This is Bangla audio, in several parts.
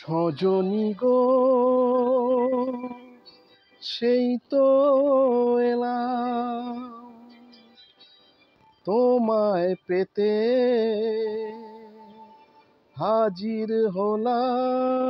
সজনী গো, সেই তো এলাম তোমায় পেতে, হাজির হলাম।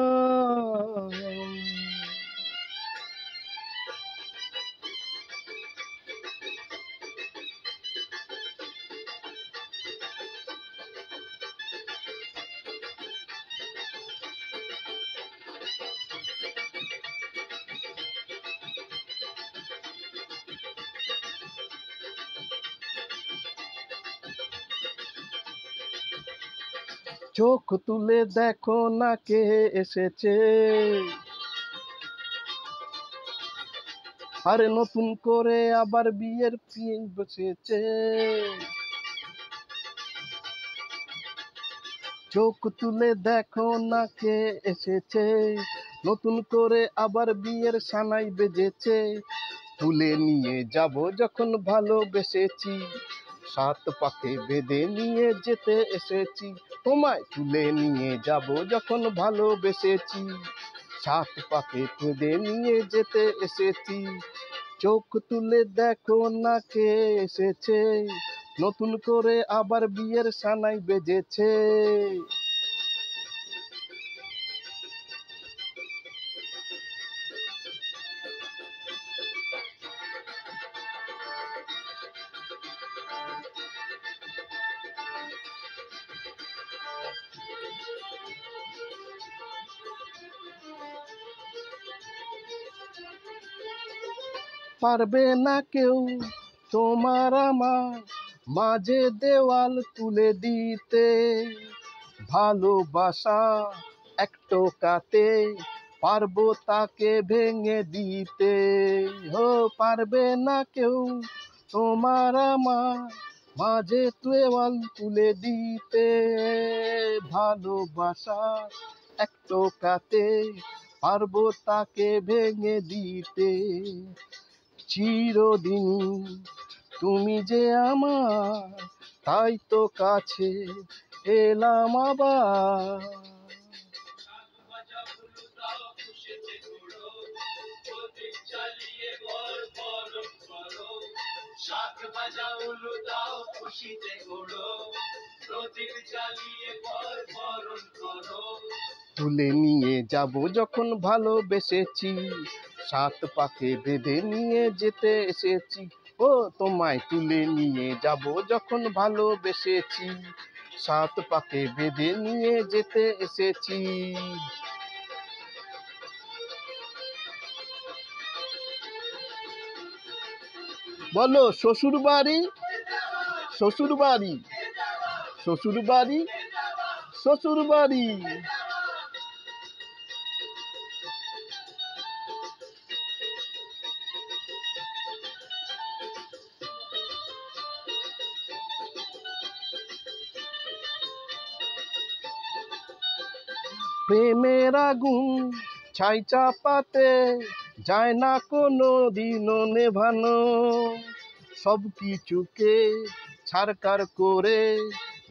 চোখ তুলে দেখো না কে এসেছে, আরে নতুন করে আবার বিয়ের পিঁড়ি বসেছে। চোখ তুলে দেখো না কে এসেছে, নতুন করে আবার বিয়ের সানাই বেজেছে। তুলে নিয়ে যাব যখন ভালোবেসেছি, সাত পাকে বেঁধে নিয়ে যেতে এসেছি। তোমায় তুলে নিয়ে যাব যখন ভালোবেসেছি, সাত পাকে বেঁধে নিয়ে যেতে এসেছি। চোখ তুলে দেখো না কে এসেছে, নতুন করে আবার বিয়ের সানাই বেজেছে। পারবে না কেউ তোমার আমার মাঝে দেওয়াল তুলে দিতে, ভালোবাসা এক টোকাতে পারবো তাকে ভেঙে দিতে। ও পারবে না কেউ তোমার আমার মাঝে দেওয়াল তুলে দিতে, ভালোবাসা এক টোকাতে পারবো তাকে ভেঙে দিতে। চিরদিন তুমি যে আমার, তাই তো কাছে এলাম আবার। তুলে নিয়ে যাব যখন ভালোবেসেছি, সাত পাকে বেঁধে নিয়ে যেতে এসেছি। ও তোমায় তুলে নিয়ে যাব যখন ভালোবেসেছি, সাত পাকে বেঁধে নিয়ে যেতে এসেছি। বলো শ্বশুর বাড়ি, শ্বশুর বাড়ি, শ্বশুর বাড়ি, শ্বশুর বাড়ি। প্রেমের আগুন ছাই চাপাতে যায় না কোনো দিনও নেভানো, সব কিছুকে ছারকার করে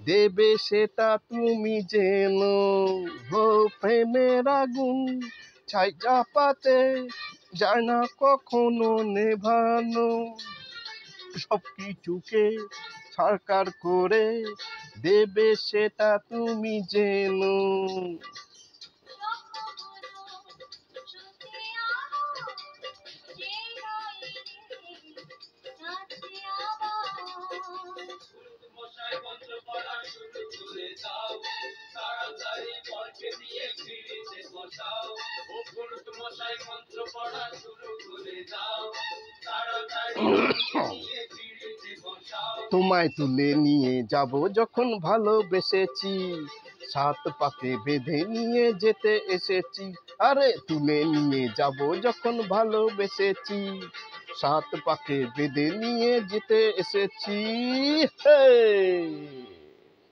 দেবে সেটা তুমি জেনো। ও প্রেমের আগুন ছাই চাপাতে যায় না কখনো নেভানো, সব কিছুকে ছারকার করে দেবে সেটা তুমি জেনো। তোমায় তুলে নিয়ে যাব যখন ভালোবেসেছি, সাত পাকে বেঁধে নিয়ে যেতে এসেছি। আরে তুলে নিয়ে যাব যখন ভালোবেসেছি, সাত পাকে বেঁধে নিয়ে যেতে এসেছি। হে